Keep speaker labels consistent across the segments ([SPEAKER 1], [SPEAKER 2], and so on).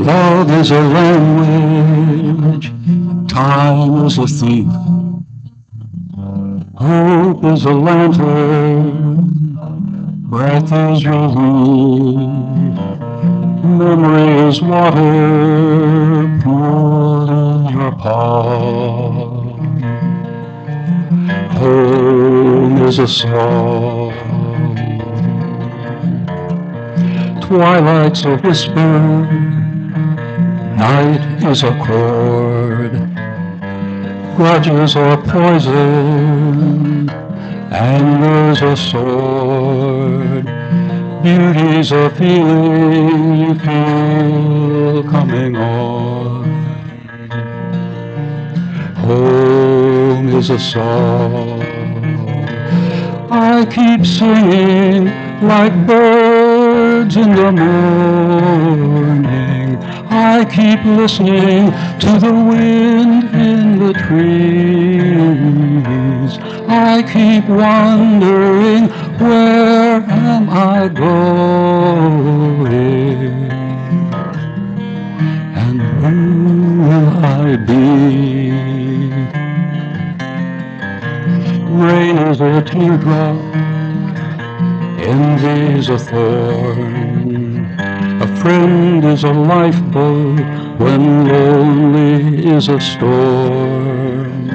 [SPEAKER 1] Love is a language, time is a thief. Hope is a lantern, breath is relief. Memory is water poured in your palm. Home is a song. Twilight's a whisper, night is a chord. Grudges are poison, anger's a sword. Beauty's a feeling you feel coming on. Home is a song. I keep singing like birds in the morning. I keep listening to the wind in the trees. I keep wondering, where am I going? And who will I be? Rain is a teardrop, envy's a thorn. A friend is a lifeboat when lonely is a storm.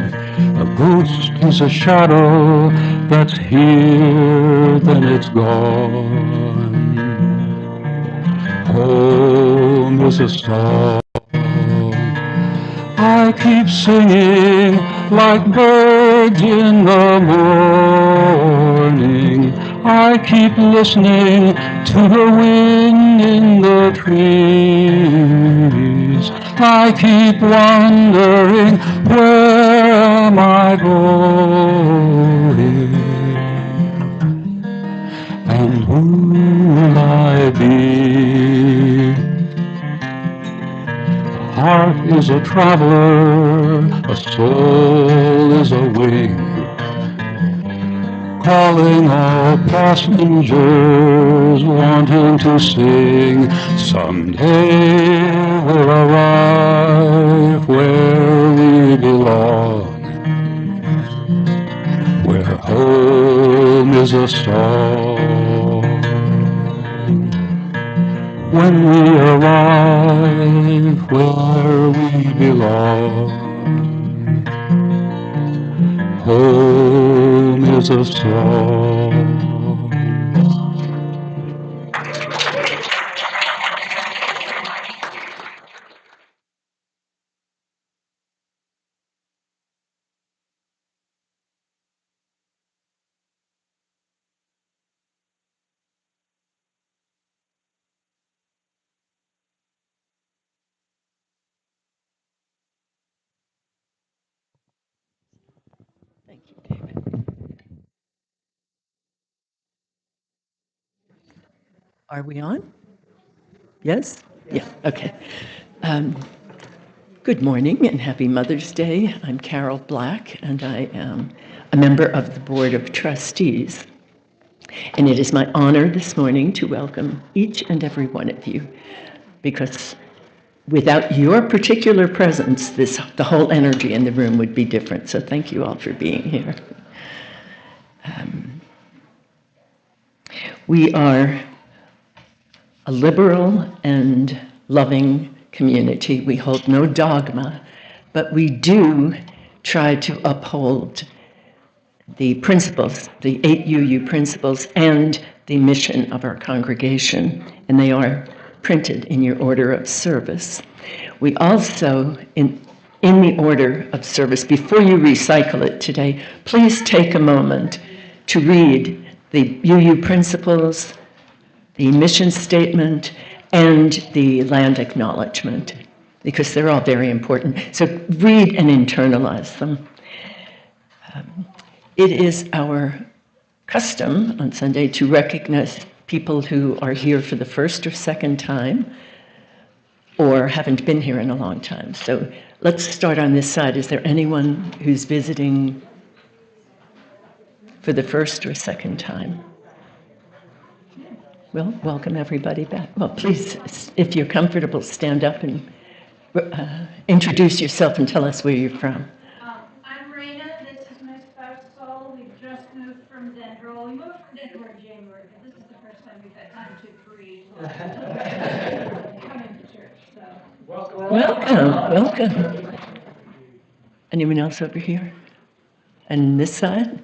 [SPEAKER 1] A ghost is a shadow that's here, then it's gone. Home is a song. I keep singing like birds in the morning. I keep listening to the wind in the trees. I keep wondering, where am I going? And who will I be? A heart is a traveler, a soul is a wing, calling all passengers wanting to sing. Someday we'll arrive where we belong, where home is a song. When we arrive where we belong, home is a song.
[SPEAKER 2] Thank you, David. Are we on? Yes? Yeah, okay. Um, Good morning and happy Mother's Day. I'm Carol Black, and I am a member of the Board of Trustees. And it is my honor this morning to welcome each and every one of you, because without your particular presence, the whole energy in the room would be different. So thank you all for being here. We are a liberal and loving community. We hold no dogma, but we do try to uphold the principles, the 8 UU principles, and the mission of our congregation, and they are printed in your order of service. We also, in the order of service, before you recycle it today, please take a moment to read the UU principles, the mission statement, and the land acknowledgement, because they're all very important. So read and internalize them. It is our custom on Sunday to recognize people who are here for the first or second time or haven't been here in a long time. So let's start on this side. Is there anyone who's visiting for the first or second time? Well, welcome everybody back. Well, please, if you're comfortable, stand up and introduce yourself and tell us where you're from.
[SPEAKER 3] I'm Raina. This is my spouse Saul. We just moved from Denver. Well, we moved from Denver in January, but this is the first time we've had time to breathe. Coming to church. So
[SPEAKER 2] Welcome. Anyone else over here? And this side?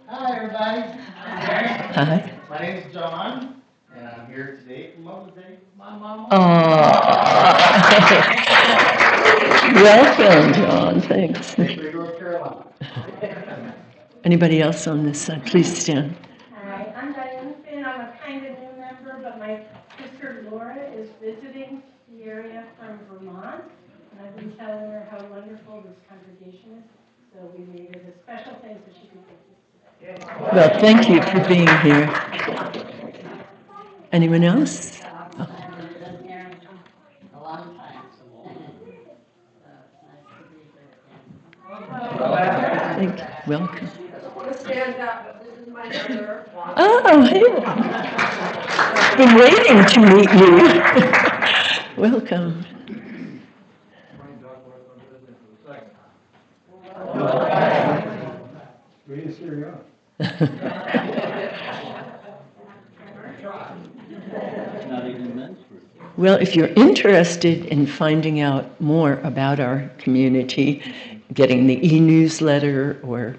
[SPEAKER 4] Hi, everybody.
[SPEAKER 2] Hi.
[SPEAKER 4] My name is John, and I'm here today for Mother's Day with my mom.
[SPEAKER 2] Welcome, John. Thanks.
[SPEAKER 4] Hickory, North Carolina.
[SPEAKER 2] Anybody else on this side? Please stand.
[SPEAKER 3] Hi, I'm Diane Finn. I'm a kind of new member, but my sister Laura is visiting the area from Vermont, and I've been telling her how wonderful this congregation is. So we made it a special thing so she could visit.
[SPEAKER 2] Well, thank you for being here. Anyone else? Oh.
[SPEAKER 5] A long time.
[SPEAKER 2] Welcome.
[SPEAKER 3] Stand up. This is my brother.
[SPEAKER 2] Oh, hey. Been waiting to meet you. Welcome. Well, if you're interested in finding out more about our community, getting the e-newsletter or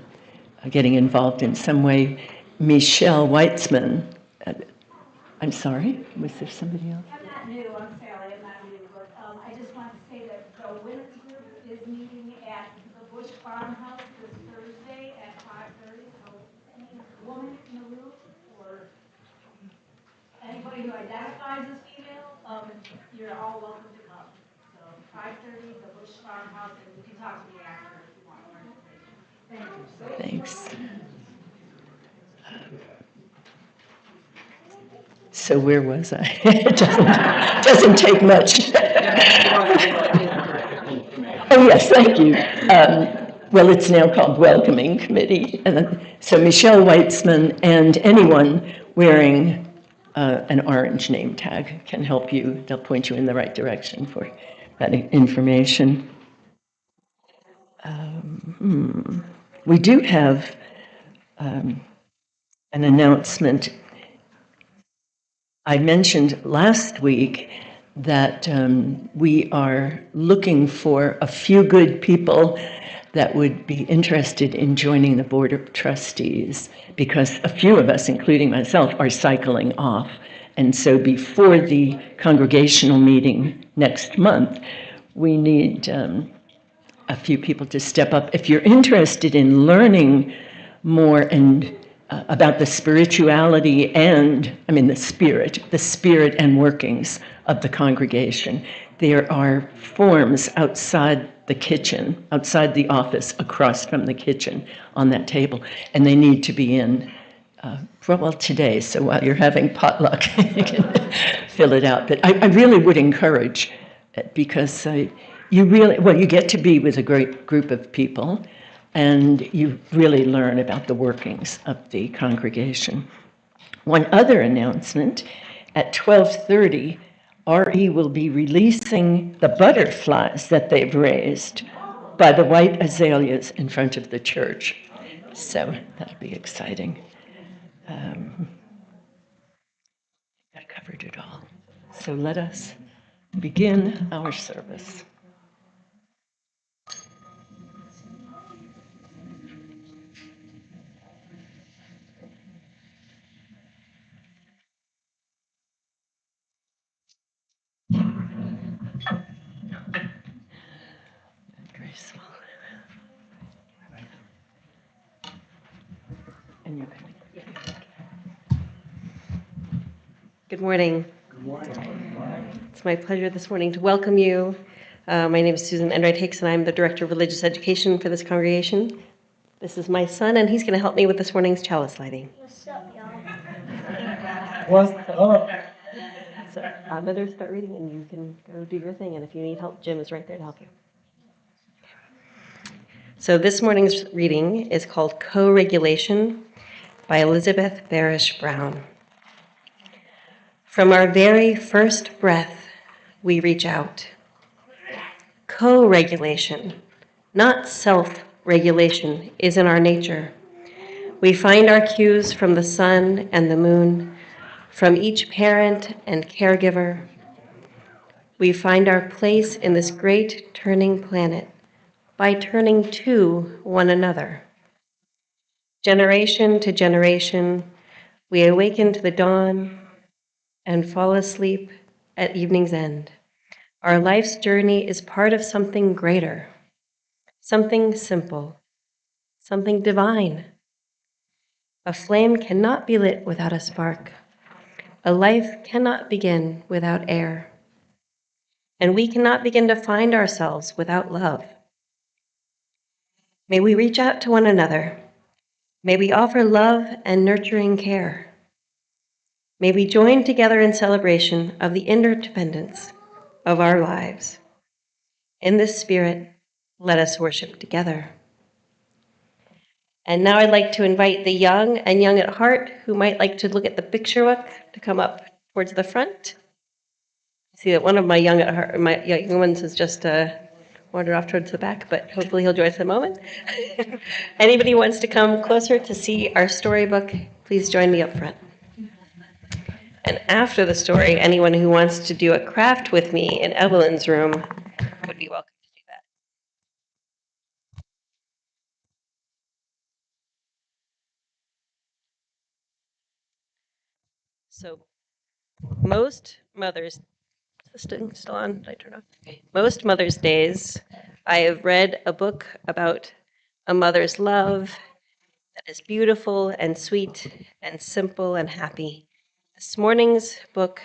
[SPEAKER 2] getting involved in some way, Michelle Weitzman, I'm sorry, was there somebody else?
[SPEAKER 3] I'm not new, I'm Sally, I'm not new, but I just want to say that the women's group is meeting at the Bush Farmhouse this Thursday at 5:30. So any woman in the room or anybody who identifies as female, you're all welcome to come. So 5:30, the Bush Farmhouse, and you can talk to me after if you want more information. Thank you.
[SPEAKER 2] Thanks. So where was I? It doesn't take much. Oh, yes, thank you. Well, it's now called Welcoming Committee. And so Michelle Weitzman and anyone wearing an orange name tag can help you. They'll point you in the right direction for that information. We do have an announcement. I mentioned last week that we are looking for a few good people that would be interested in joining the Board of Trustees, because a few of us, including myself, are cycling off. And so before the congregational meeting next month, we need a few people to step up. If you're interested in learning more and about the spirituality and, the spirit and workings of the congregation, there are forms outside the kitchen, outside the office, across from the kitchen on that table, and they need to be in today, so while you're having potluck, you can fill it out. But I really would encourage it, because you get to be with a great group of people, and you really learn about the workings of the congregation. One other announcement, at 12:30, RE will be releasing the butterflies that they've raised by the white azaleas in front of the church. So that'll be exciting. I covered it all. So let us begin our service. Graceful. And you can.
[SPEAKER 6] Good morning.
[SPEAKER 4] Good morning.
[SPEAKER 6] It's my pleasure this morning to welcome you. My name is Susan Enright Hicks, and I'm the Director of Religious Education for this congregation. This is my son, and he's going to help me with this morning's chalice lighting.
[SPEAKER 3] What's up, y'all?
[SPEAKER 6] What's up? So I better start reading, and you can go do your thing. And if you need help, Jim is right there to help you. So this morning's reading is called Co-Regulation by Elizabeth Barish Brown. From our very first breath, we reach out. Co-regulation, not self-regulation, is in our nature. We find our cues from the sun and the moon, from each parent and caregiver. We find our place in this great turning planet by turning to one another. Generation to generation, we awaken to the dawn and fall asleep at evening's end. Our life's journey is part of something greater, something simple, something divine. A flame cannot be lit without a spark. A life cannot begin without air. And we cannot begin to find ourselves without love. May we reach out to one another. May we offer love and nurturing care. May we join together in celebration of the interdependence of our lives. In this spirit, let us worship together. And now I'd like to invite the young and young at heart who might like to look at the picture book to come up towards the front. I see that one of my young at heart, my young ones has just wandered off towards the back, but hopefully he'll join us in a moment. Anybody who wants to come closer to see our storybook, please join me up front. And after the story, anyone who wants to do a craft with me in Evelyn's room would be welcome to do that. So most mothers, is this still on? Did I turn off? Okay. Most Mother's Days, I have read a book about a mother's love that is beautiful and sweet and simple and happy. This morning's book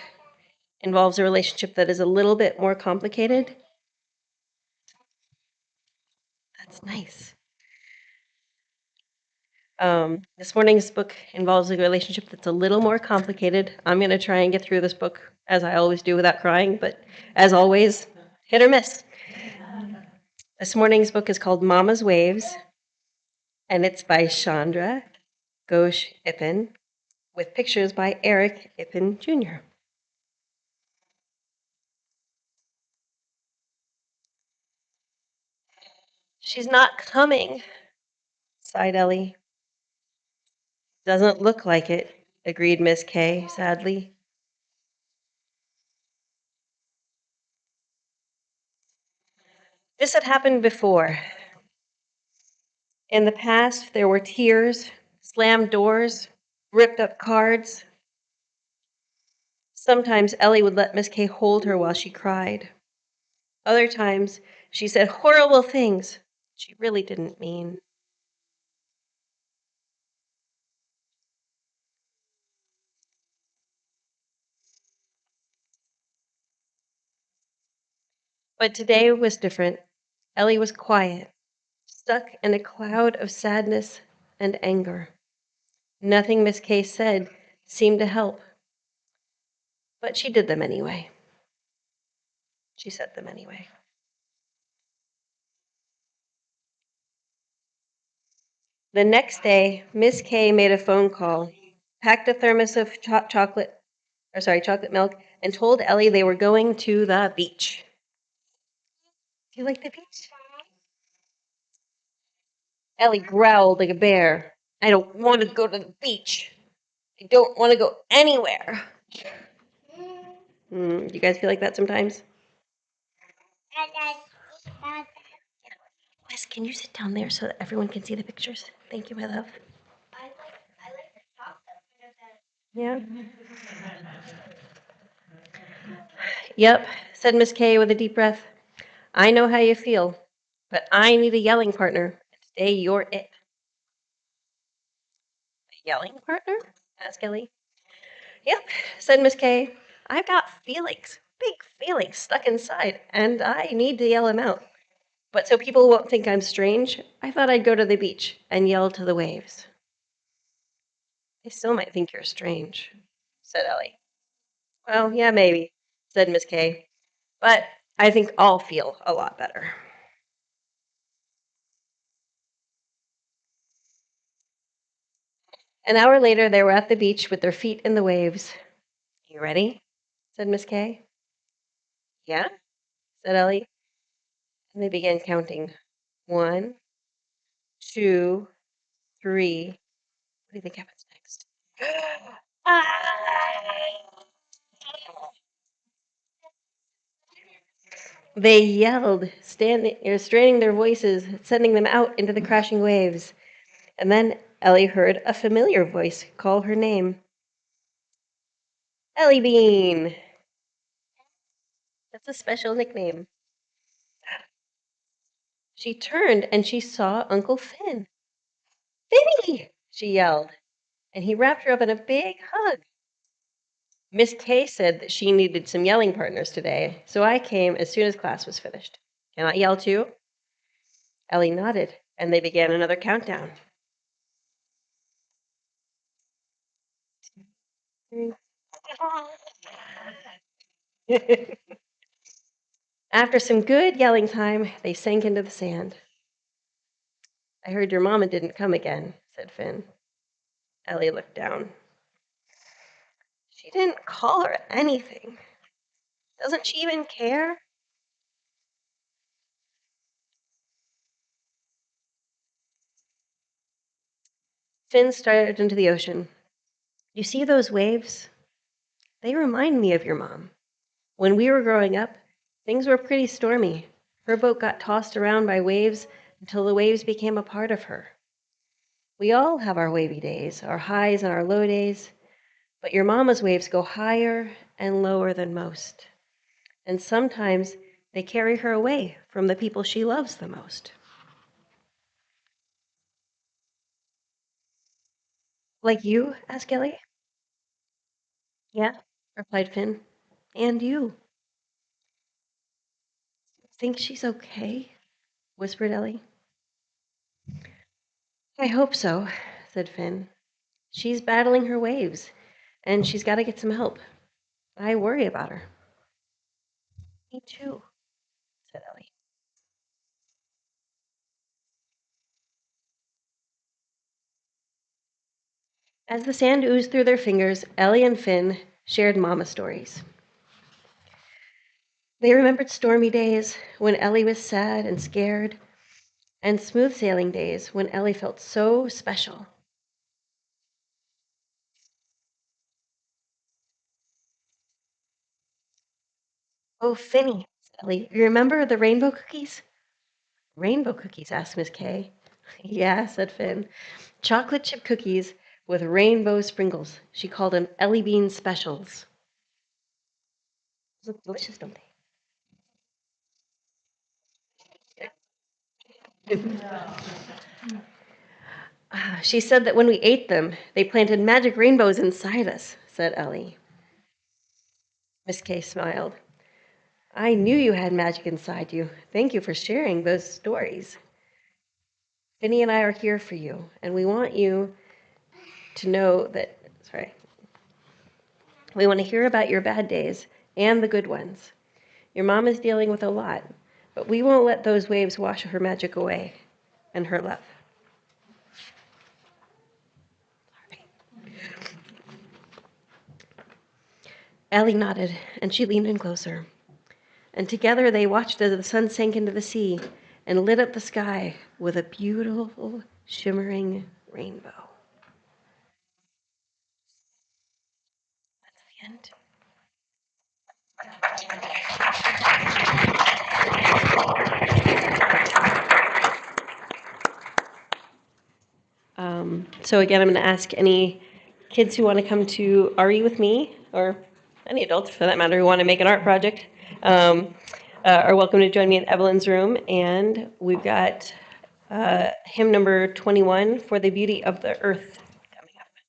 [SPEAKER 6] involves a relationship that is a little bit more complicated. That's nice. This morning's book involves a relationship that's a little more complicated. I'm going to try and get through this book, as I always do, without crying, but as always, hit or miss. This morning's book is called Mama's Waves, and it's by Chandra Ghosh Ippen, with pictures by Eric Ippen Jr. She's not coming, sighed Ellie. Doesn't look like it, agreed Miss Kay, sadly. This had happened before. In the past, there were tears, slammed doors, ripped up cards. Sometimes Ellie would let Miss Kay hold her while she cried. Other times, she said horrible things she really didn't mean. But today was different. Ellie was quiet, stuck in a cloud of sadness and anger. Nothing Miss Kay said seemed to help, but she did them anyway. She said them anyway. The next day, Miss Kay made a phone call, packed a thermos of chocolate milk, and told Ellie they were going to the beach. Do you like the beach? Ellie growled like a bear. I don't want to go to the beach. I don't want to go anywhere. Do you guys feel like that sometimes? Wes, can you sit down there so that everyone can see the pictures? Thank you, my love. Yeah. Yep, said Miss Kay with a deep breath. I know how you feel, but I need a yelling partner. Today you're it. A yelling partner? Asked Ellie. Yep, said Miss Kay. I've got feelings, big feelings stuck inside, and I need to yell them out. But so people won't think I'm strange, I thought I'd go to the beach and yell to the waves. They still might think you're strange, said Ellie. Well, yeah, maybe, said Miss Kay. But I think I'll feel a lot better. An hour later, they were at the beach with their feet in the waves. You ready? said Miss Kay. Yeah, said Ellie, and they began counting. 1, 2, 3. What do you think happens next? They yelled, straining their voices, sending them out into the crashing waves. And then Ellie heard a familiar voice call her name. Ellie Bean. That's a special nickname. She turned and she saw Uncle Finn. Finny! She yelled, and he wrapped her up in a big hug. Miss Kay said that she needed some yelling partners today, so I came as soon as class was finished. Can I yell too? Ellie nodded, and they began another countdown. 3. After some good yelling time, they sank into the sand. I heard your mama didn't come again, said Finn. Ellie looked down. She didn't call her anything. Doesn't she even care? Finn stared into the ocean. You see those waves? They remind me of your mom. When we were growing up, things were pretty stormy. Her boat got tossed around by waves until the waves became a part of her. We all have our wavy days, our highs and our low days, but your mama's waves go higher and lower than most. And sometimes they carry her away from the people she loves the most. Like you? Asked Ellie. Yeah, replied Finn. And you. Think she's okay? Whispered Ellie. I hope so, said Finn. She's battling her waves, and she's got to get some help. I worry about her. Me too, said Ellie. As the sand oozed through their fingers, Ellie and Finn shared mama stories. They remembered stormy days when Ellie was sad and scared, and smooth sailing days when Ellie felt so special. Oh, Finny, said Ellie, you remember the rainbow cookies? Rainbow cookies, asked Miss Kay. Yeah, said Finn. Chocolate chip cookies with rainbow sprinkles. She called them Ellie Bean specials. Those look delicious, don't they? She said that when we ate them, they planted magic rainbows inside us, said Ellie. Miss Kay smiled. I knew you had magic inside you. Thank you for sharing those stories. Finny and I are here for you, and we want you to know that, we want to hear about your bad days and the good ones. Your mom is dealing with a lot, but we won't let those waves wash her magic away and her love. Ellie nodded, and she leaned in closer. And together they watched as the sun sank into the sea and lit up the sky with a beautiful, shimmering rainbow. That's the end. So again, I'm going to ask any kids who want to come to RE with me, or any adults for that matter, who want to make an art project, are welcome to join me in Evelyn's room. And we've got hymn number 21 for the beauty of the earth coming up.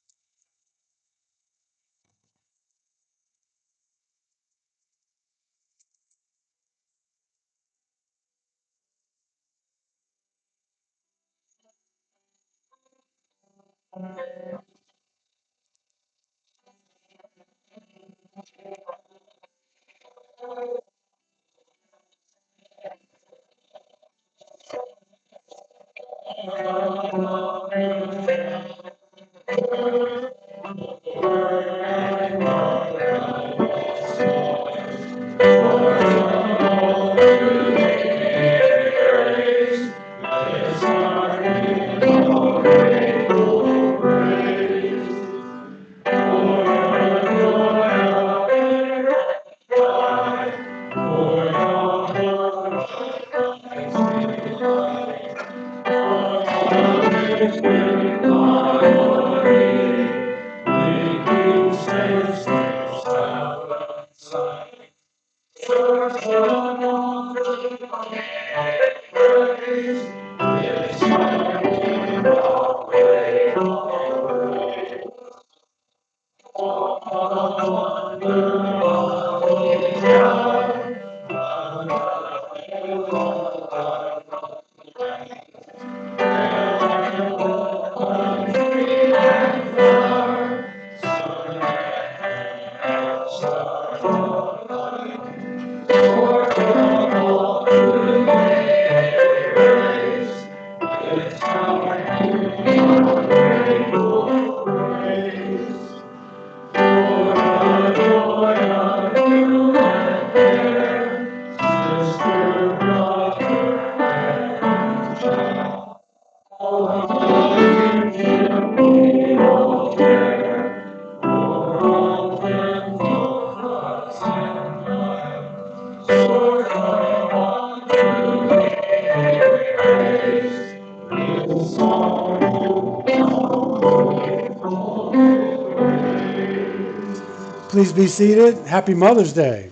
[SPEAKER 7] Please be seated. Happy Mother's Day.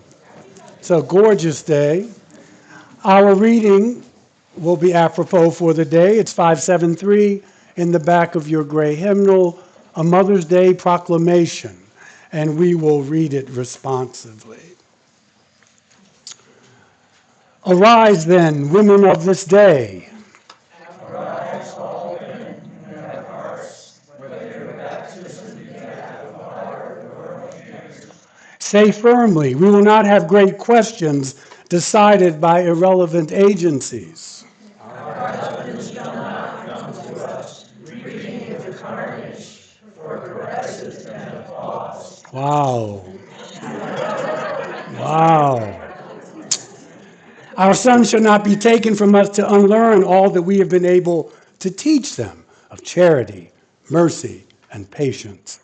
[SPEAKER 7] It's a gorgeous day. Our reading will be apropos for the day. It's 573 in the back of your gray hymnal, a Mother's Day proclamation, and we will read it responsively. Arise then, women of this day. Say firmly, we will not have great questions decided by irrelevant agencies. Wow. Wow. Our sons shall not be taken from us to unlearn all that we have been able to teach them of charity, mercy, and patience.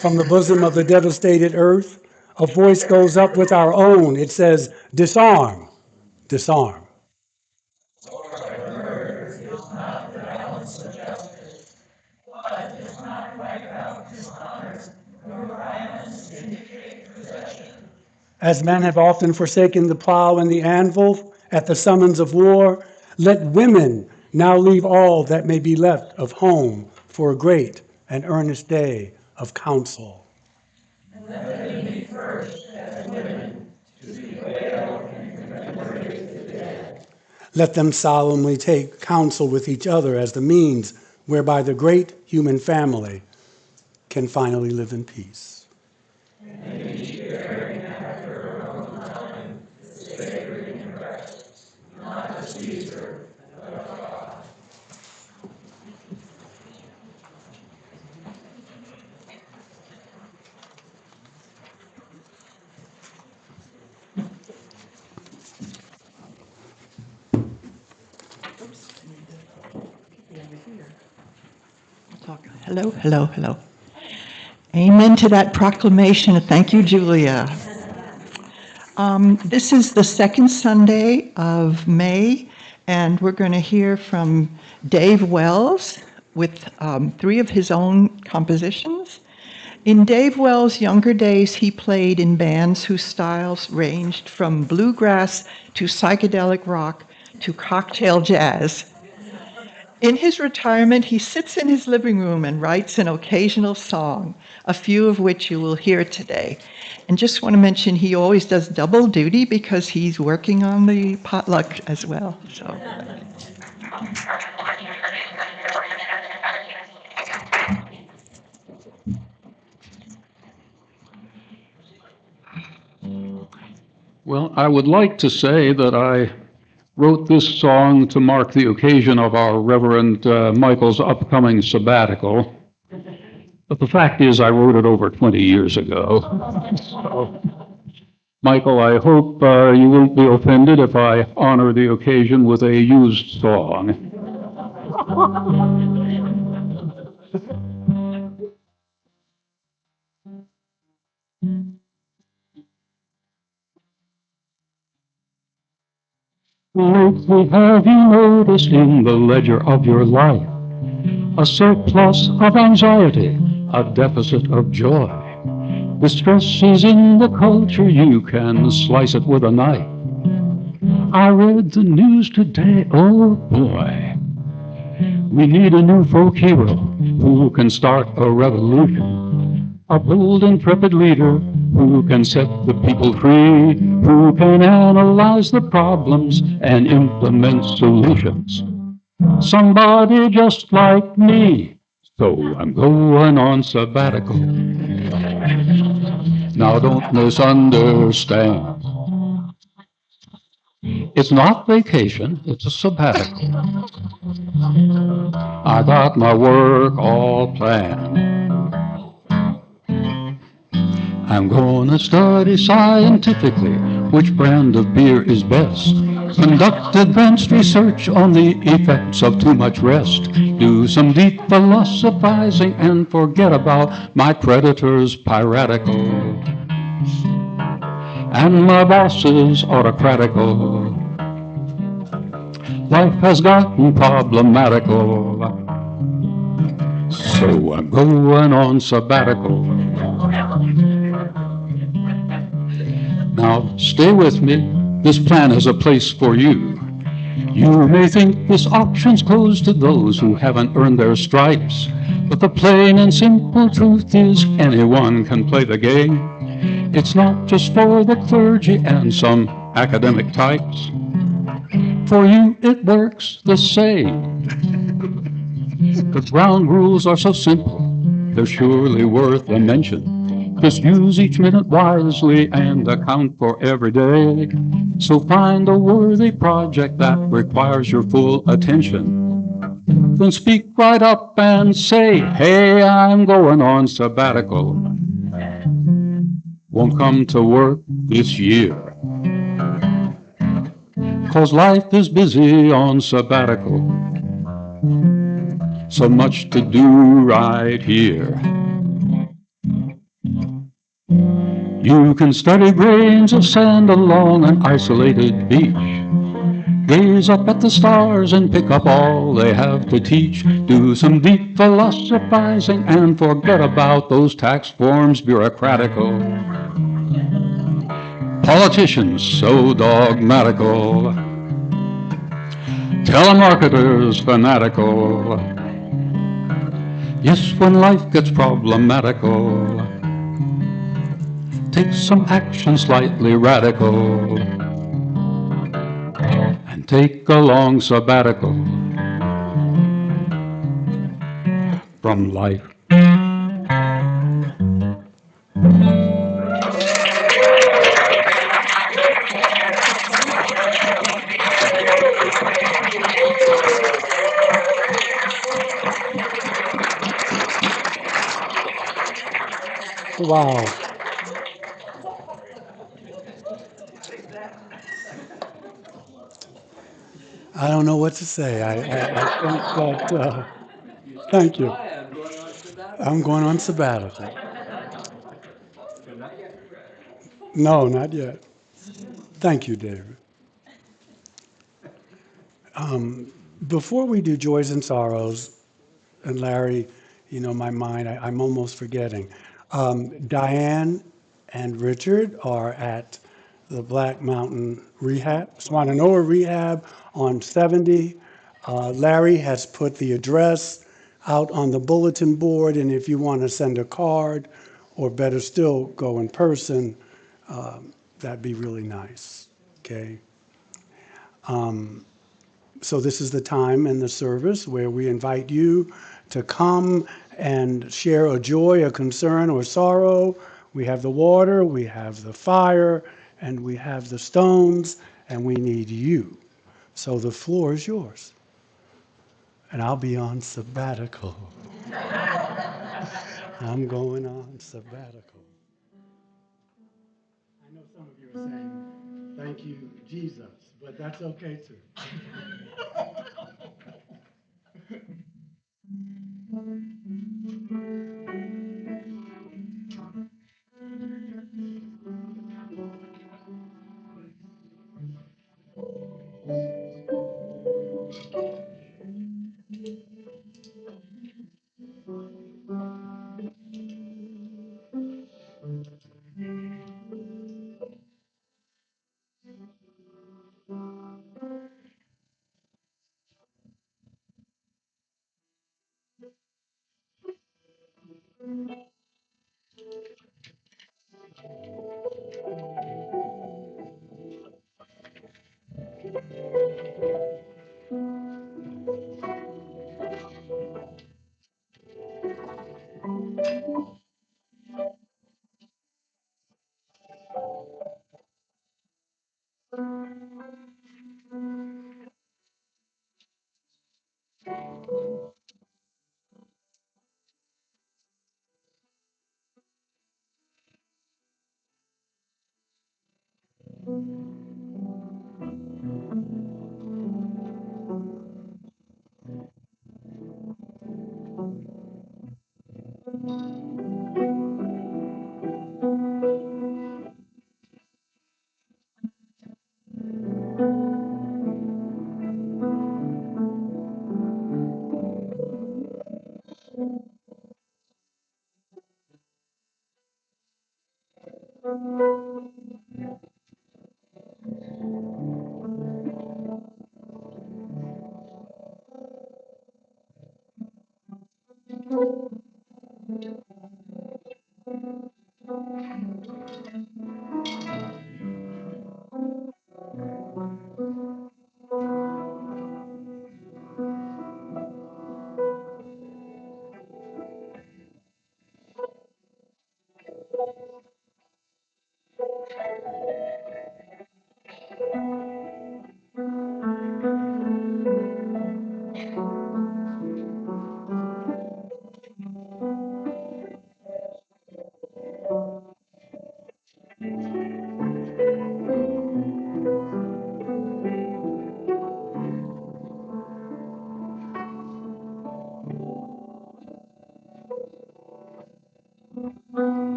[SPEAKER 7] From the bosom of the devastated earth, a voice goes up with our own. It says, disarm, disarm. As men have often forsaken the plow and the anvil at the summons of war, let women now leave all that may be left of home for a great and earnest day of counsel. Let them solemnly take counsel with each other as the means whereby the great human family can finally live in peace.
[SPEAKER 8] Hello, hello, hello. Amen to that proclamation. Thank you, Julia. This is the second Sunday of May, and we're going to hear from Dave Wells with three of his own compositions. In Dave Wells' younger days, he played in bands whose styles ranged from bluegrass to psychedelic rock to cocktail jazz. In his retirement, he sits in his living room and writes an occasional song, a few of which you will hear today. And just want to mention he always does double duty because he's working on the potluck as well. So.
[SPEAKER 1] Well, I would like to say that I wrote this song to mark the occasion of our Reverend Michael's upcoming sabbatical. But the fact is, I wrote it over 20 years ago. So, Michael, I hope you won't be offended if I honor the occasion with a used song. Lately, have you noticed in the ledger of your life a surplus of anxiety, a deficit of joy? The stress is in the culture, you can slice it with a knife. I read the news today, oh boy. We need a new folk hero who can start a revolution. A bold, intrepid leader who can set the people free, who can analyze the problems and implement solutions. Somebody just like me. So I'm going on sabbatical. Now don't misunderstand. It's not vacation, it's a sabbatical. I got my work all planned. I'm gonna study scientifically which brand of beer is best. Conduct advanced research on the effects of too much rest. Do some deep philosophizing and forget about my creditors' piratical and my bosses autocratical. Life has gotten problematical, so I'm going on sabbatical. Now, stay with me. This plan has a place for you. You may think this auction's closed to those who haven't earned their stripes, but the plain and simple truth is anyone can play the game. It's not just for the clergy and some academic types. For you, it works the same. The ground rules are so simple, they're surely worth a mention. Just use each minute wisely and account for every day. So find a worthy project that requires your full attention. Then speak right up and say, hey, I'm going on sabbatical. Won't come to work this year. 'Cause life is busy on sabbatical. So much to do right here. You can study grains of sand along an isolated beach. Gaze up at the stars and pick up all they have to teach. Do some deep philosophizing and forget about those tax forms bureaucratical. Politicians so dogmatical. Telemarketers fanatical. Yes, when life gets problematical, take some action slightly radical and take a long sabbatical from life.
[SPEAKER 7] Wow. I don't know what to say. I think that, thank you. I'm going on sabbatical. No, not yet. Thank you, David. Before we do joys and sorrows, and Larry, you know, my mind, I'm almost forgetting. Diane and Richard are at the Black Mountain Rehab, Swananoa Rehab on 70. Larry has put the address out on the bulletin board, and if you want to send a card, or better still, go in person, that'd be really nice, okay? So this is the time in the service where we invite you to come and share a joy, a concern, or sorrow. We have the water, we have the fire, and we have the stones, and we need you. So the floor is yours. And I'll be on sabbatical. I'm going on sabbatical. I know some of you are saying, thank you, Jesus, but that's okay too.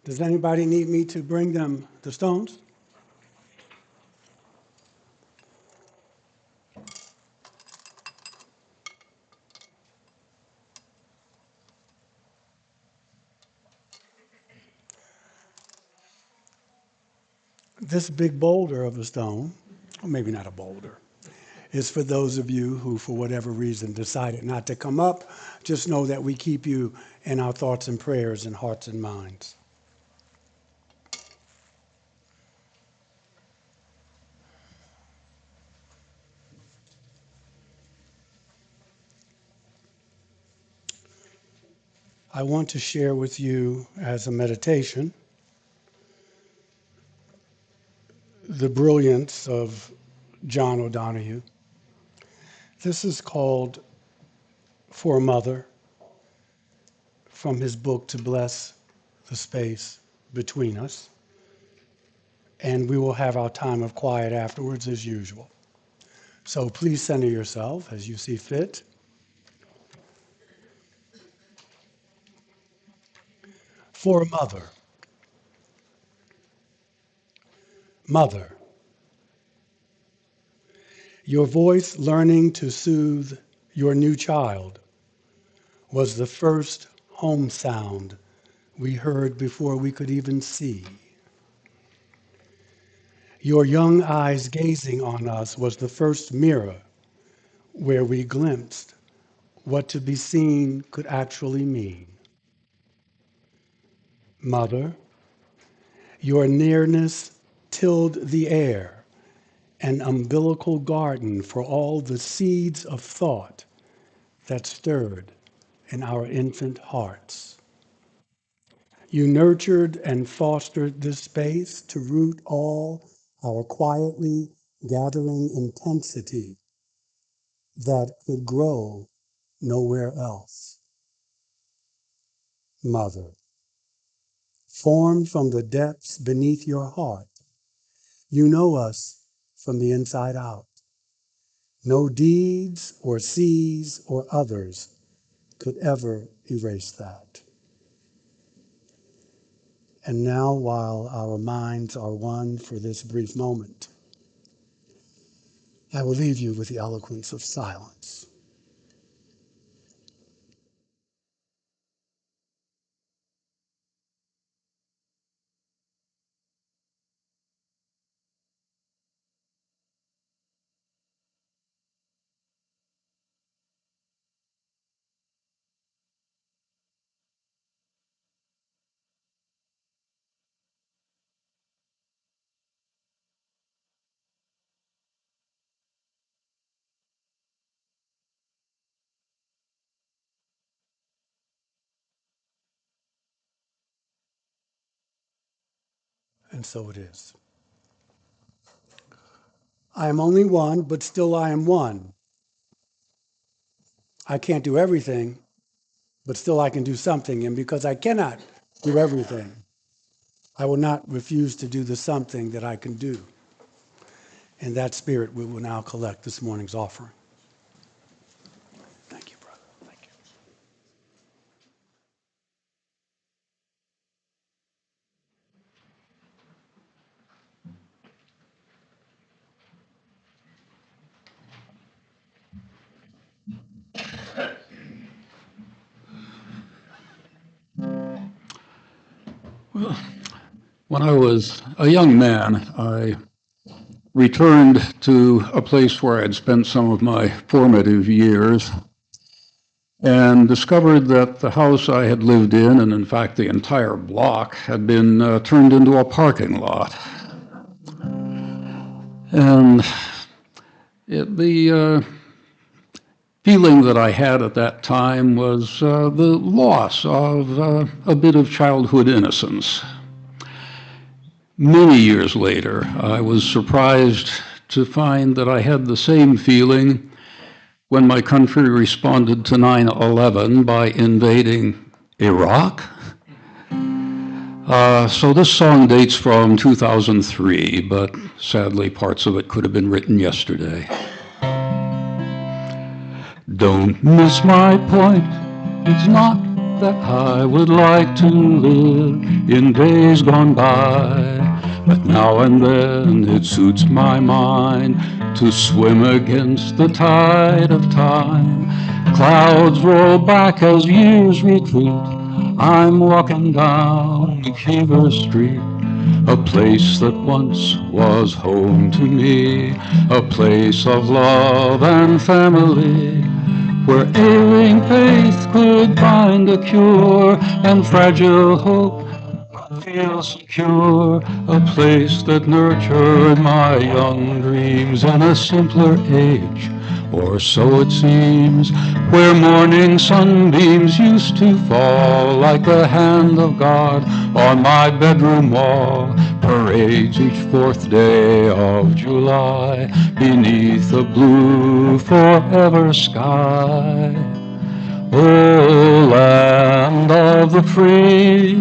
[SPEAKER 7] Does anybody need me to bring them the stones? This big boulder of a stone, or maybe not a boulder, is for those of you who, for whatever reason, decided not to come up. Just know that we keep you in our thoughts and prayers and hearts and minds. I want to share with you as a meditation the brilliance of John O'Donohue. This is called For a Mother, from his book To Bless the Space Between Us. And we will have our time of quiet afterwards as usual. So please center yourself as you see fit. For a mother. Mother, your voice learning to soothe your new child was the first home sound we heard before we could even see. Your young eyes gazing on us was the first mirror where we glimpsed what to be seen could actually mean. Mother, your nearness tilled the air, an umbilical garden for all the seeds of thought that stirred in our infant hearts. You nurtured and fostered this space to root all our quietly gathering intensity that could grow nowhere else. Mother, formed from the depths beneath your heart, you know us from the inside out. No deeds or seas or others could ever erase that. And now, while our minds are one for this brief moment, I will leave you with the eloquence of silence. And so it is. I am only one, but still I am one. I can't do everything, but still I can do something. And because I cannot do everything, I will not refuse to do the something that I can do. In that spirit, we will now collect this morning's offering. Thank you, brother. Thank you.
[SPEAKER 1] When I was a young man, I returned to a place where I had spent some of my formative years and discovered that the house I had lived in fact the entire block, had been turned into a parking lot. And the feeling that I had at that time was the loss of a bit of childhood innocence. Many years later, I was surprised to find that I had the same feeling when my country responded to 9/11 by invading Iraq. So this song dates from 2003, but sadly parts of it could have been written yesterday. Don't miss my point, it's not that I would like to live in days gone by, but now and then it suits my mind to swim against the tide of time. Clouds roll back as years retreat. I'm walking down Beaver Street, a place that once was home to me, a place of love and family, where ailing faith could find a cure and fragile hope feel secure, a place that nurtured my young dreams in a simpler age, or so it seems, where morning sunbeams used to fall like the hand of God on my bedroom wall. Parades each 4th day of July beneath a blue forever sky. Oh, land of the free,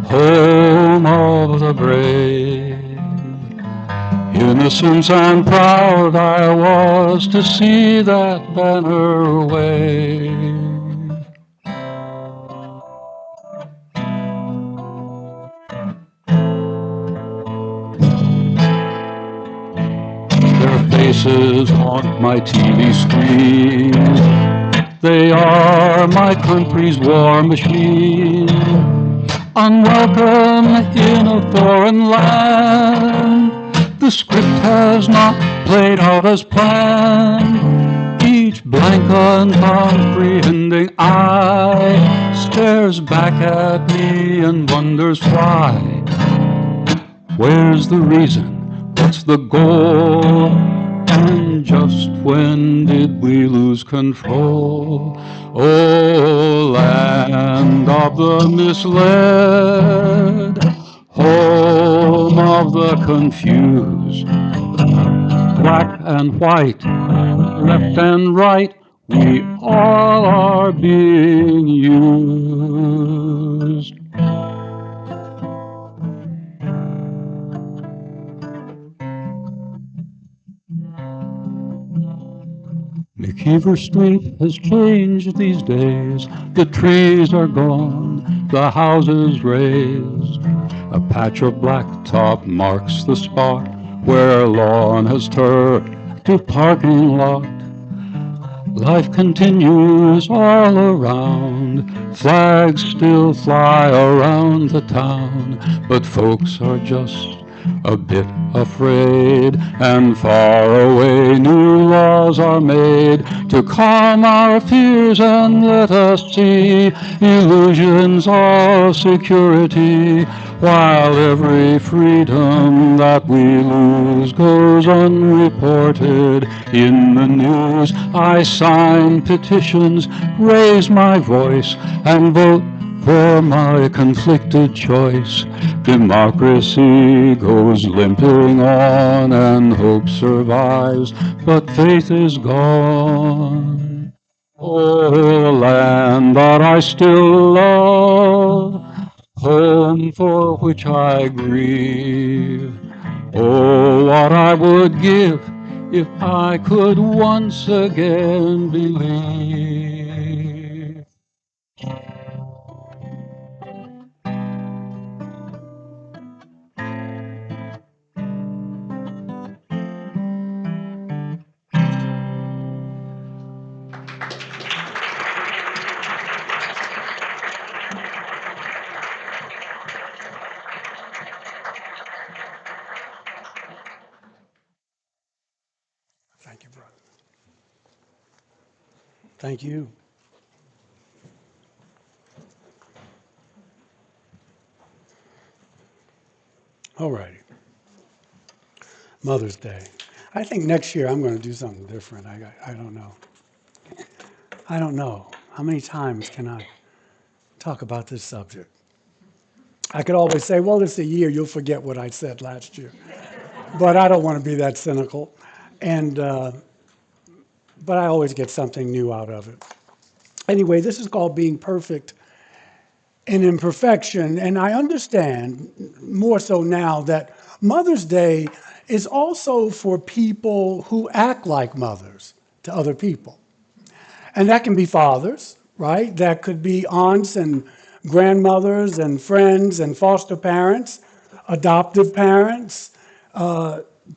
[SPEAKER 1] home of the brave. Innocent and proud I was to see that banner wave. Their faces haunt my TV screen. They are my country's war machine. Unwelcome in a foreign land, the script has not played out as planned. Each blank, uncomprehending eye stares back at me and wonders why. Where's the reason? What's the goal? And just when did we lose control? Oh, land of the misled, home of the confused, black and white, left and right, we all are being used. McKeever Street has changed these days. The trees are gone, the houses raised. A patch of blacktop marks the spot where lawn has turned to parking lot. Life continues all around. Flags still fly around the town, but folks are just a bit afraid, and far away new laws are made to calm our fears and let us see illusions of security, while every freedom that we lose goes unreported in the news. I sign petitions, raise my voice, and vote for my conflicted choice. Democracy goes limping on and hope survives, but faith is gone. Oh, land that I still love, home for which I grieve. Oh, what I would give if I could once again believe.
[SPEAKER 7] Thank you, brother. Thank you. All righty. Mother's Day. I think next year I'm going to do something different. I don't know. I don't know. How many times can I talk about this subject? I could always say, well, it's a year, you'll forget what I said last year. But I don't want to be that cynical. And, but I always get something new out of it. Anyway, this is called Being Perfect in Imperfection. And I understand more so now that Mother's Day is also for people who act like mothers to other people. And that can be fathers, right? That could be aunts and grandmothers and friends and foster parents, adoptive parents,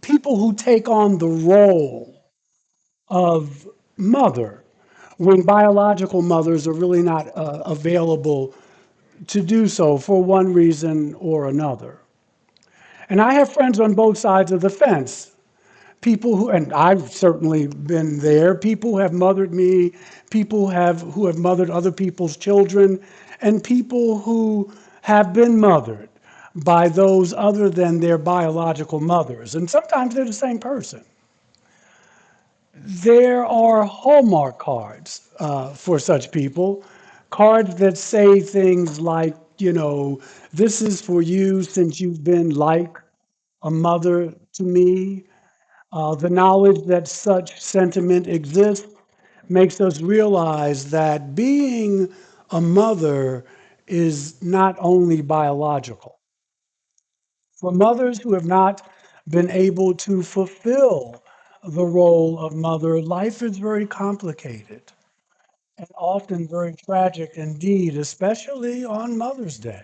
[SPEAKER 7] people who take on the role of mother when biological mothers are really not available to do so for one reason or another. And I have friends on both sides of the fence. People who, and I've certainly been there, people who have mothered me, who have mothered other people's children, and people who have been mothered by those other than their biological mothers. And sometimes they're the same person. There are Hallmark cards for such people, cards that say things like, this is for you since you've been like a mother to me. The knowledge that such sentiment exists makes us realize that being a mother is not only biological. For mothers who have not been able to fulfill the role of mother, life is very complicated and often very tragic indeed, especially on Mother's Day.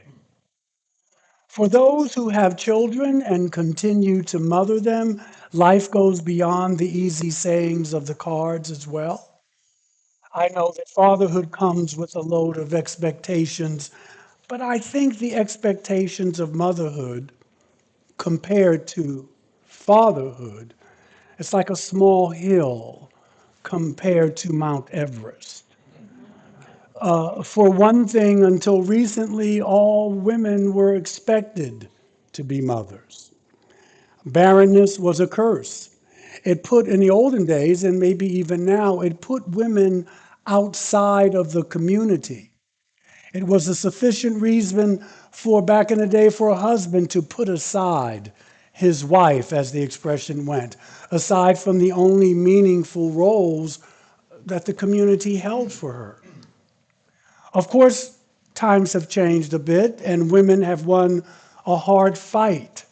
[SPEAKER 7] For those who have children and continue to mother them, life goes beyond the easy sayings of the cards as well. I know that fatherhood comes with a load of expectations, but I think the expectations of motherhood compared to fatherhood, it's like a small hill compared to Mount Everest. For one thing, until recently, all women were expected to be mothers. Barrenness was a curse. It put, in the olden days, and maybe even now, it put women outside of the community. It was a sufficient reason for, back in the day, for a husband to put aside his wife, as the expression went, aside from the only meaningful roles that the community held for her. Of course, times have changed a bit, and women have won a hard fight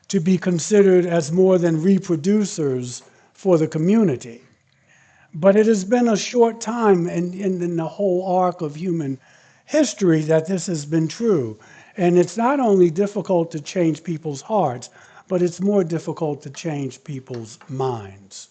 [SPEAKER 7] to be considered as more than reproducers for the community. But it has been a short time in the whole arc of human history that this has been true. And it's not only difficult to change people's hearts, but it's more difficult to change people's minds.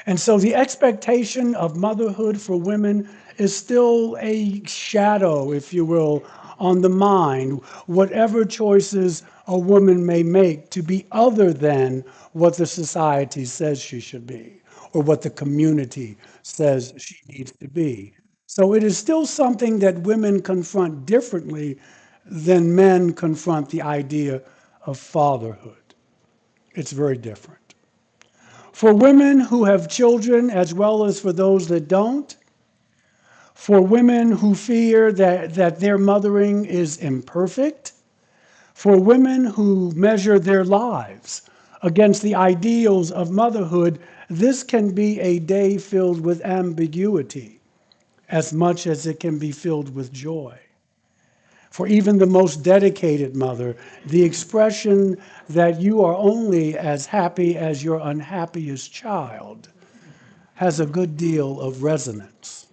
[SPEAKER 7] And so the expectation of motherhood for women is still a shadow, if you will, on the mind, whatever choices a woman may make to be other than what the society says she should be, or what the community says she needs to be. So it is still something that women confront differently than men confront the idea of fatherhood. It's very different. For women who have children, as well as for those that don't, for women who fear that their mothering is imperfect, for women who measure their lives against the ideals of motherhood, this can be a day filled with ambiguity as much as it can be filled with joy. For even the most dedicated mother, the expression that you are only as happy as your unhappiest child has a good deal of resonance.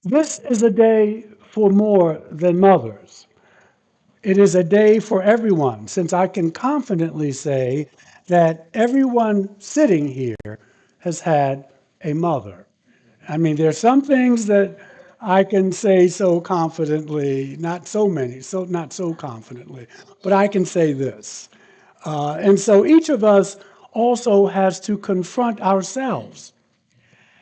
[SPEAKER 7] This is a day for more than mothers. It is a day for everyone, since I can confidently say that everyone sitting here has had a mother. I mean, there are some things that I can say so confidently, not so many, not so confidently, but I can say this. And so each of us also has to confront ourselves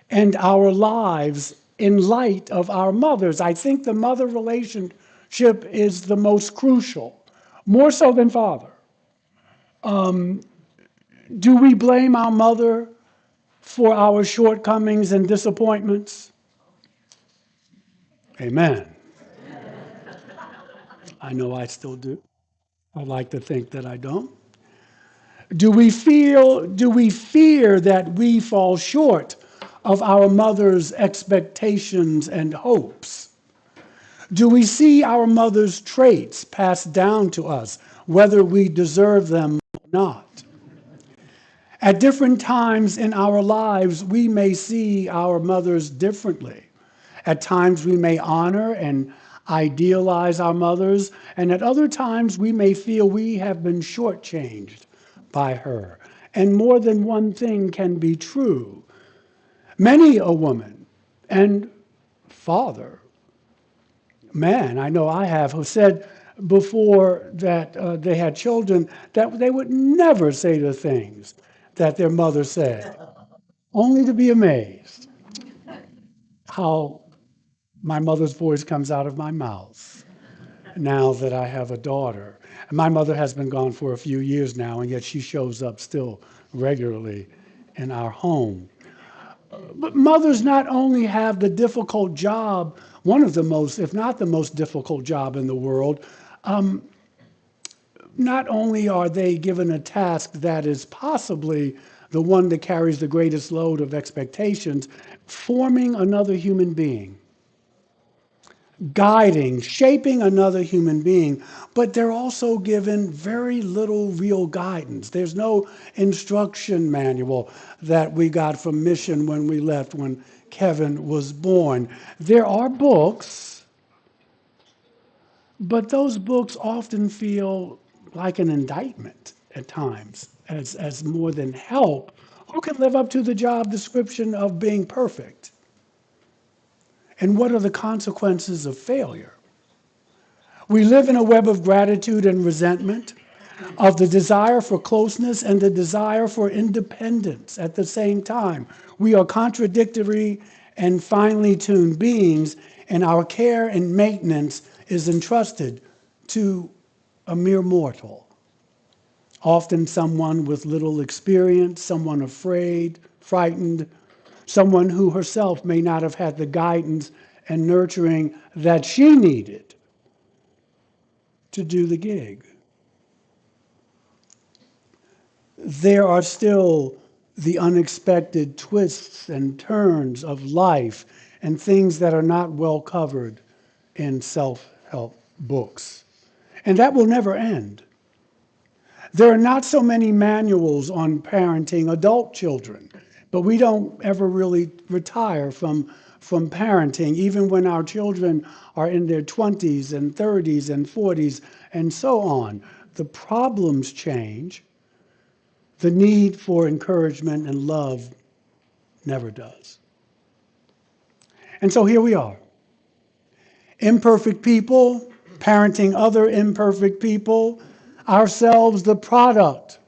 [SPEAKER 7] and our lives in light of our mothers. I think the mother relationship is the most crucial, more so than father. Do we blame our mother for our shortcomings and disappointments? Amen. I know I still do. I like to think that I don't. Do we fear that we fall short of our mother's expectations and hopes? Do we see our mother's traits passed down to us, whether we deserve them or not? At different times in our lives, we may see our mothers differently. At times, we may honor and idealize our mothers, and at other times, we may feel we have been shortchanged by her. And more than one thing can be true. Many a woman and father, man, I know I have, who said, before that they had children, that they would never say the things that their mother said, only to be amazed how my mother's voice comes out of my mouth now that I have a daughter. And my mother has been gone for a few years now, and yet she shows up still regularly in our home. But mothers not only have the difficult job, one of the most, if not the most difficult job in the world, not only are they given a task that is possibly the one that carries the greatest load of expectations, forming another human being, guiding, shaping another human being, but they're also given very little real guidance. There's no instruction manual that we got from Mission when we left, when Kevin was born. There are books, but those books often feel like an indictment at times, as more than help. Who can live up to the job description of being perfect? And what are the consequences of failure? We live in a web of gratitude and resentment, of the desire for closeness and the desire for independence at the same time. We are contradictory and finely tuned beings, and our care and maintenance is entrusted to a mere mortal. Often someone with little experience, someone afraid, frightened, someone who herself may not have had the guidance and nurturing that she needed to do the gig. There are still the unexpected twists and turns of life and things that are not well covered in self-help books. And that will never end. There are not so many manuals on parenting adult children, but we don't ever really retire from parenting, even when our children are in their 20s and 30s and 40s and so on. The problems change. The need for encouragement and love never does. And so here we are, imperfect people, parenting other imperfect people, ourselves the product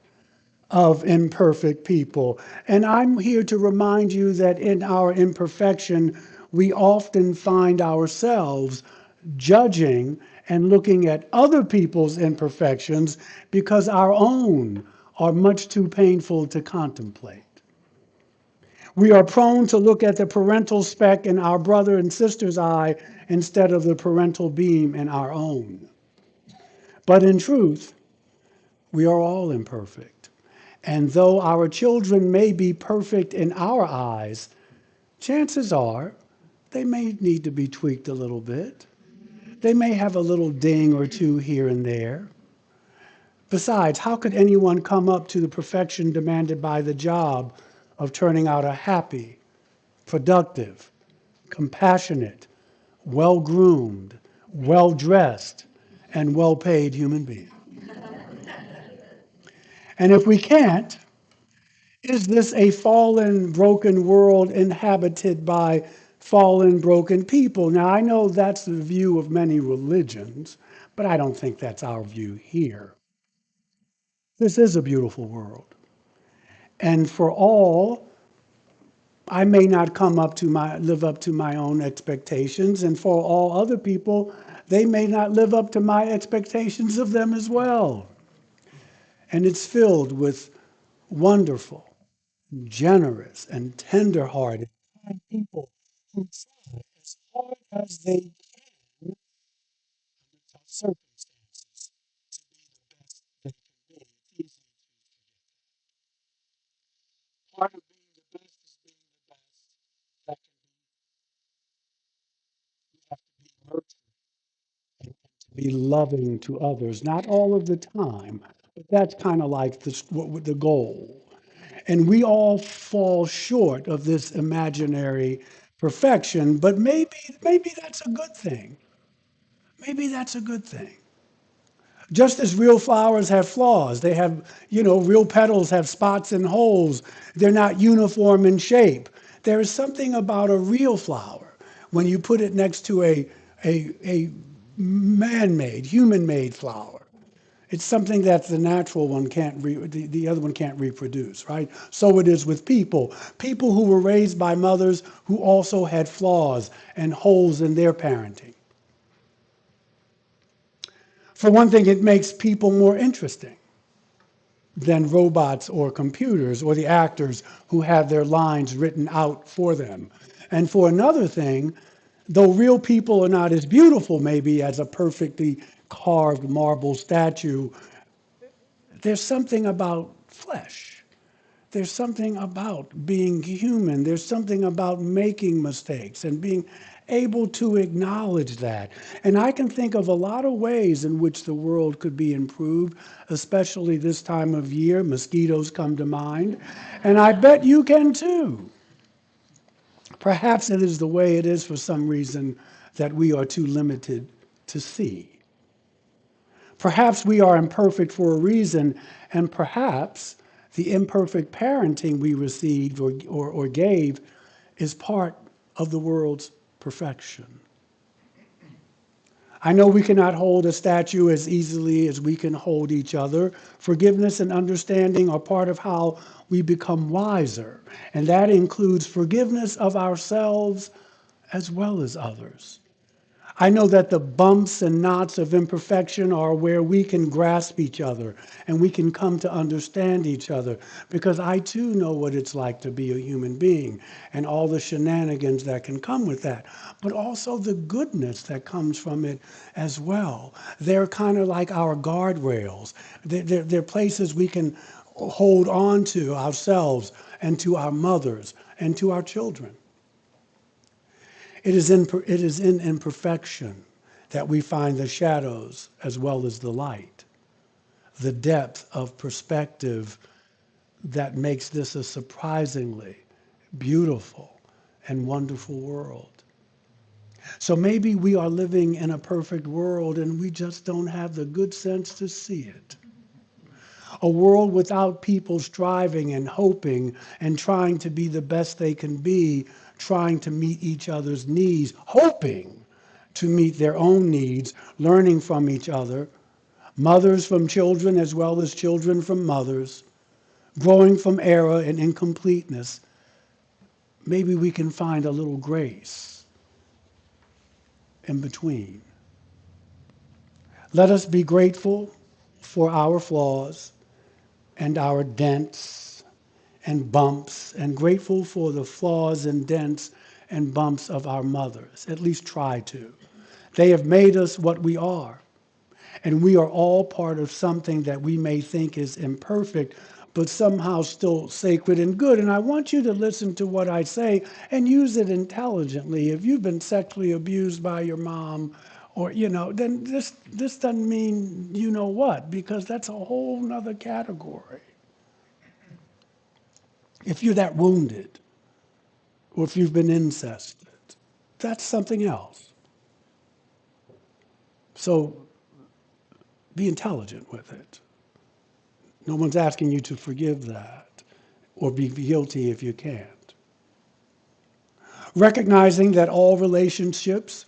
[SPEAKER 7] of imperfect people. And I'm here to remind you that in our imperfection, we often find ourselves judging and looking at other people's imperfections because our own are much too painful to contemplate. We are prone to look at the parental speck in our brother and sister's eye instead of the parental beam in our own. But in truth, we are all imperfect. And though our children may be perfect in our eyes, chances are they may need to be tweaked a little bit. They may have a little ding or two here and there. Besides, how could anyone come up to the perfection demanded by the job of turning out a happy, productive, compassionate, well-groomed, well-dressed, and well-paid human being? And if we can't, is this a fallen, broken world inhabited by fallen, broken people? Now, I know that's the view of many religions, but I don't think that's our view here. This is a beautiful world. And for all, I may not live up to my own expectations, and for all other people, they may not live up to my expectations of them as well. And it's filled with wonderful, generous, and tender-hearted people who try as hard as they can under tough circumstances to be the best they can be. It's easy to forget. Part of being the best is being the best. That can be, you have to be nurturing and to be loving to others. Not all of the time, but that's kind of like the goal. And we all fall short of this imaginary perfection, but maybe that's a good thing. Maybe that's a good thing. Just as real flowers have flaws, they have, real petals have spots and holes. They're not uniform in shape. There is something about a real flower when you put it next to a man-made, human-made flower. It's something that the natural one can't, the other one can't reproduce, right? So it is with people. People who were raised by mothers who also had flaws and holes in their parenting. For one thing, it makes people more interesting than robots or computers or the actors who have their lines written out for them. And for another thing, though real people are not as beautiful maybe as a perfectly carved marble statue, there's something about flesh. There's something about being human. There's something about making mistakes and being able to acknowledge that. And I can think of a lot of ways in which the world could be improved, especially this time of year. Mosquitoes come to mind. And I bet you can too. Perhaps it is the way it is for some reason that we are too limited to see. Perhaps we are imperfect for a reason, and perhaps the imperfect parenting we received or gave is part of the world's perfection. I know we cannot hold a statue as easily as we can hold each other. Forgiveness and understanding are part of how we become wiser, and that includes forgiveness of ourselves as well as others. I know that the bumps and knots of imperfection are where we can grasp each other and we can come to understand each other, because I too know what it's like to be a human being and all the shenanigans that can come with that, but also the goodness that comes from it as well. They're kind of like our guardrails. They're places we can hold on to ourselves and to our mothers and to our children. It is in imperfection that we find the shadows as well as the light, the depth of perspective that makes this a surprisingly beautiful and wonderful world. So maybe we are living in a perfect world and we just don't have the good sense to see it. A world without people striving and hoping and trying to be the best they can be, trying to meet each other's needs, hoping to meet their own needs, learning from each other, mothers from children as well as children from mothers, growing from error and incompleteness. Maybe we can find a little grace in between. Let us be grateful for our flaws and our dents and bumps, and grateful for the flaws and dents and bumps of our mothers. At least try to. They have made us what we are. And we are all part of something that we may think is imperfect, but somehow still sacred and good. And I want you to listen to what I say and use it intelligently. If you've been sexually abused by your mom, or, then this doesn't mean you know what, because that's a whole nother category. If you're that wounded, or if you've been incested, that's something else. So be intelligent with it. No one's asking you to forgive that or be guilty if you can't. Recognizing that all relationships,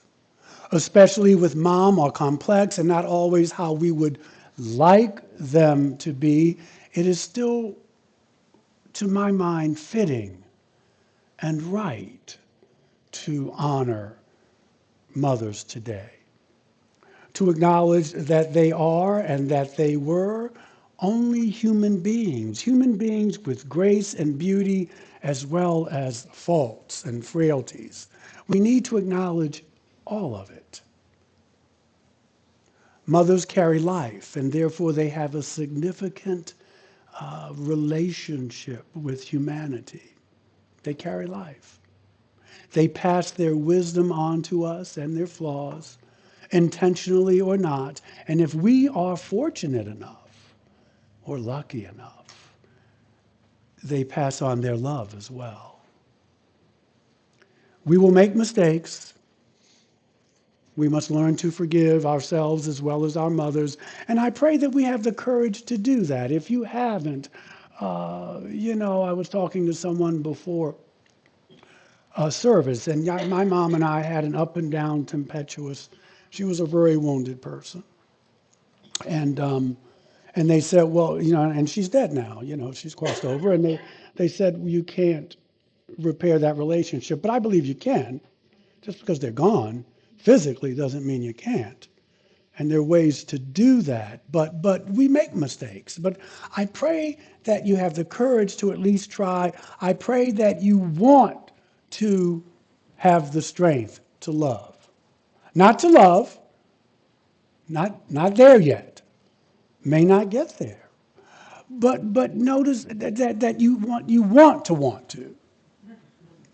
[SPEAKER 7] especially with mom, are complex and not always how we would like them to be, it is still, to my mind, fitting and right to honor mothers today. To acknowledge that they are and that they were only human beings with grace and beauty as well as faults and frailties. We need to acknowledge all of it. Mothers carry life, and therefore they have a significant relationship with humanity. They carry life. They pass their wisdom on to us and their flaws, intentionally or not. And if we are fortunate enough or lucky enough, they pass on their love as well. We will make mistakes. We must learn to forgive ourselves as well as our mothers. And I pray that we have the courage to do that. If you haven't, I was talking to someone before service, and my mom and I had an up and down tempestuous She was a very wounded person. And they said, well, and she's dead now, she's crossed over. And they said, well, you can't repair that relationship. But I believe you can. Just because they're gone physically doesn't mean you can't. And there are ways to do that. But we make mistakes. But I pray that you have the courage to at least try. I pray that you want to have the strength to love. Not to love, not there yet. May not get there. But notice that you want to.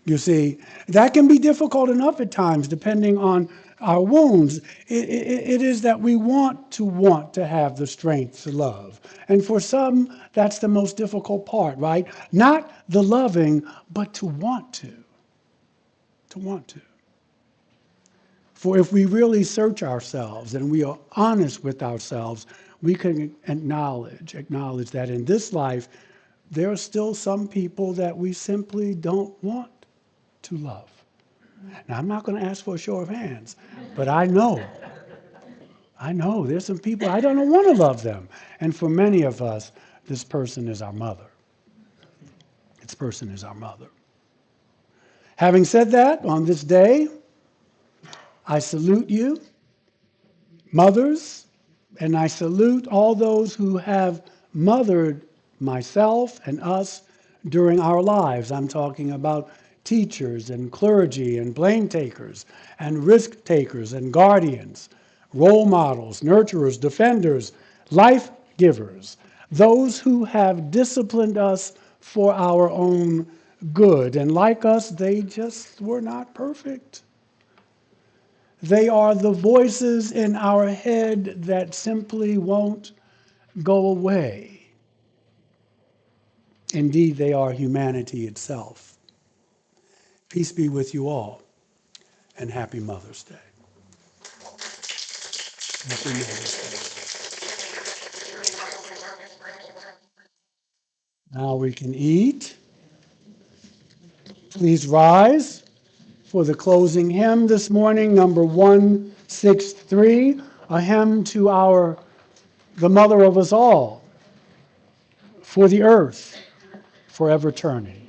[SPEAKER 7] You see, that can be difficult enough at times, depending on our wounds. It is that we want to have the strength to love. And for some, that's the most difficult part, right? Not the loving, but to want to. To want to. For if we really search ourselves and we are honest with ourselves, we can acknowledge that in this life, there are still some people that we simply don't want to love. Now, I'm not going to ask for a show of hands, but I know there's some people I don't want to love them. And for many of us, this person is our mother. This person is our mother. Having said that, on this day, I salute you, mothers, and I salute all those who have mothered myself and us during our lives. I'm talking about teachers and clergy and blame takers and risk takers and guardians, role models, nurturers, defenders, life givers, those who have disciplined us for our own good. And like us, they just were not perfect. They are the voices in our head that simply won't go away. Indeed, they are humanity itself. Peace be with you all, and happy Mother's Day. Happy Mother's Day. Now we can eat. Please rise for the closing hymn this morning, number 163, a hymn to the mother of us all, for the earth forever turning.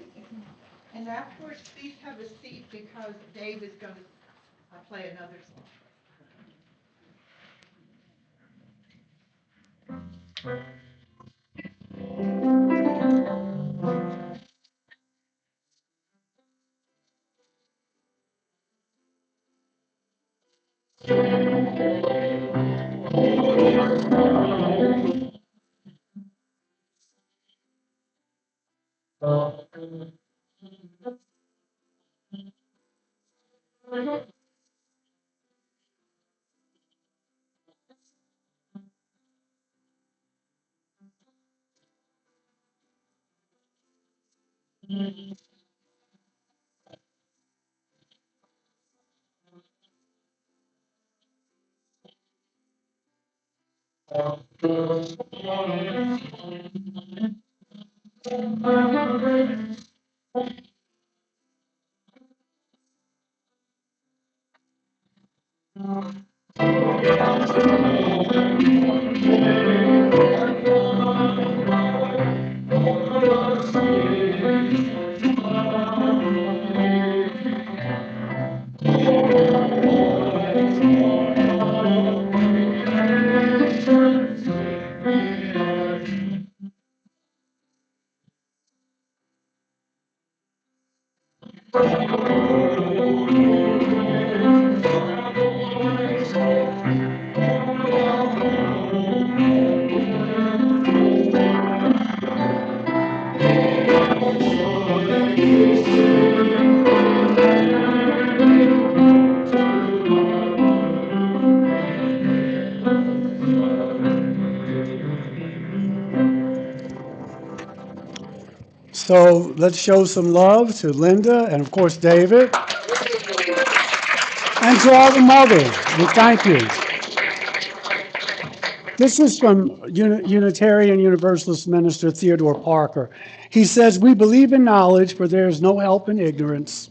[SPEAKER 8] And afterwards, please have a seat because Dave is going to play another song.
[SPEAKER 7] So let's show some love to Linda and, of course, David, and to all the mothers. We thank you. This is from Unitarian Universalist minister Theodore Parker. He says, "We believe in knowledge, for there is no help in ignorance.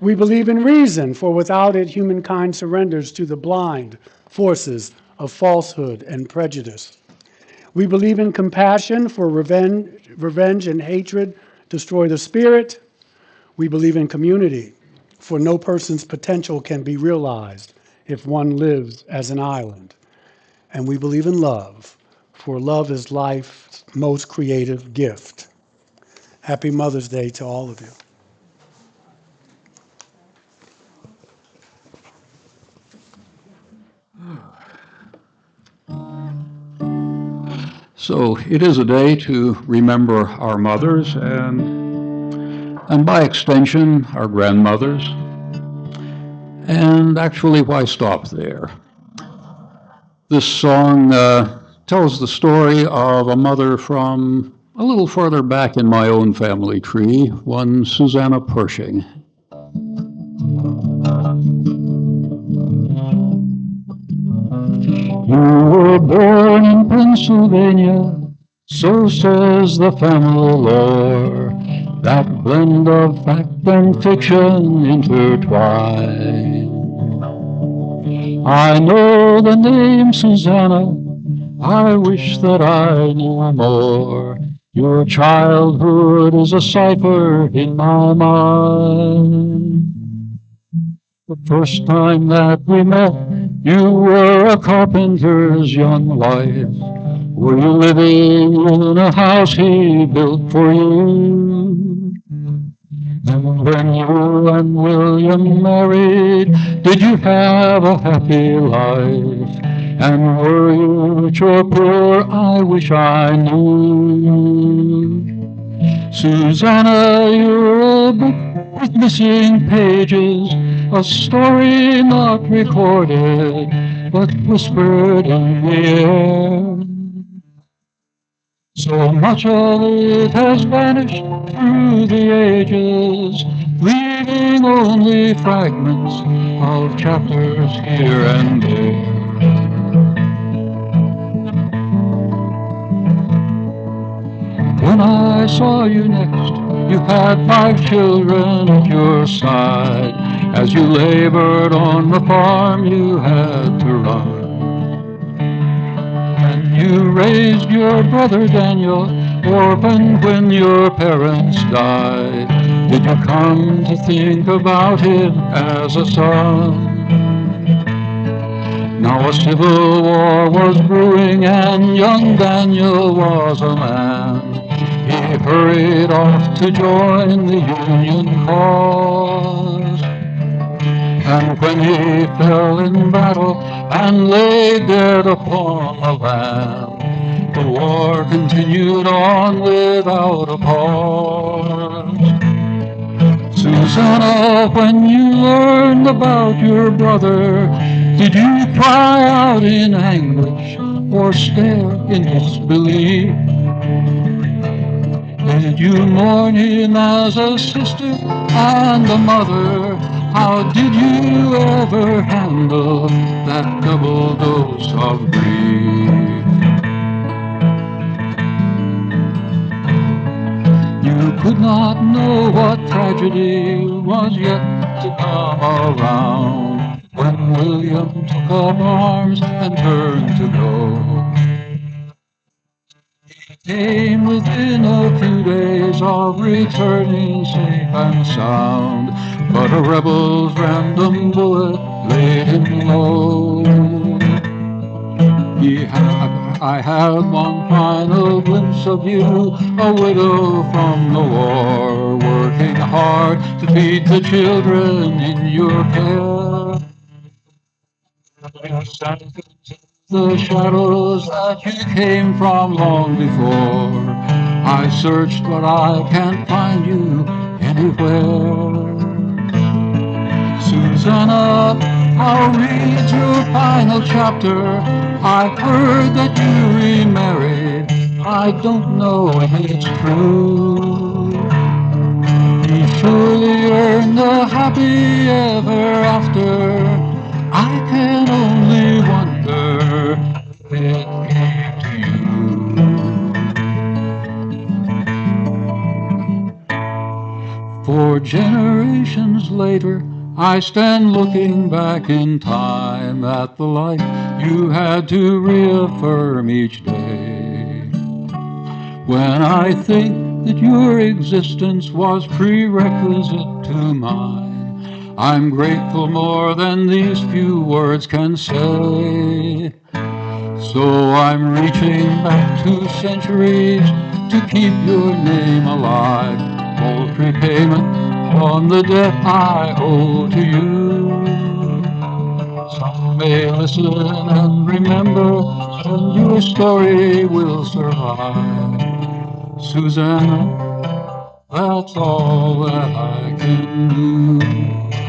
[SPEAKER 7] We believe in reason, for without it, humankind surrenders to the blind forces of falsehood and prejudice. We believe in compassion, for revenge and hatred destroy the spirit. We believe in community, for no person's potential can be realized if one lives as an island. And we believe in love, for love is life's most creative gift. Happy Mother's Day to all of you.
[SPEAKER 1] So it is a day to remember our mothers and by extension, our grandmothers. And actually, why stop there? This song tells the story of a mother from a little further back in my own family tree, one Susanna Pershing. You were born in Pennsylvania, so says the family lore, that blend of fact and fiction intertwined. I know the name Susanna, I wish that I knew more. Your childhood is a cipher in my mind. The first time that we met, you were a carpenter's young wife. Were you living in a house he built for you? And when you and William married, did you have a happy life? And were you rich or poor? I wish I knew. Susanna, you're a book with missing pages, a story not recorded, but whispered in the air. So much of it has vanished through the ages, leaving only fragments of chapters here and there. When I saw you next, you had 5 children at your side. As you labored on the farm, you had to run. And you raised your brother Daniel, orphaned when your parents died. Did you come to think about him as a son? Now a civil war was brewing and young Daniel was a man. He hurried off to join the Union cause. And when he fell in battle and lay dead upon the land, the war continued on without a pause. Susanna, when you learned about your brother, did you cry out in anguish or stare in disbelief? Did you mourn him as a sister and a mother? How did you ever handle that double dose of grief? You could not know what tragedy was yet to come around when William took up arms and turned to go. Came within a few days of returning safe and sound, but a rebel's random bullet laid him low. I had one final glimpse of you, a widow from the war, working hard to feed the children in your care. The shadows that you came from long before. I searched, but I can't find you anywhere. Susanna, how reads your final chapter? I heard that you remarried. I don't know if it's true. You surely earned the happy ever after. I can only wonder if it came to you. For generations later, I stand looking back in time at the life you had to reaffirm each day. When I think that your existence was prerequisite to mine, I'm grateful more than these few words can say. So I'm reaching back 2 centuries to keep your name alive, old prepayment on the debt I owe to you. Some may listen and remember, and your story will survive. Susanna, that's all that I can do.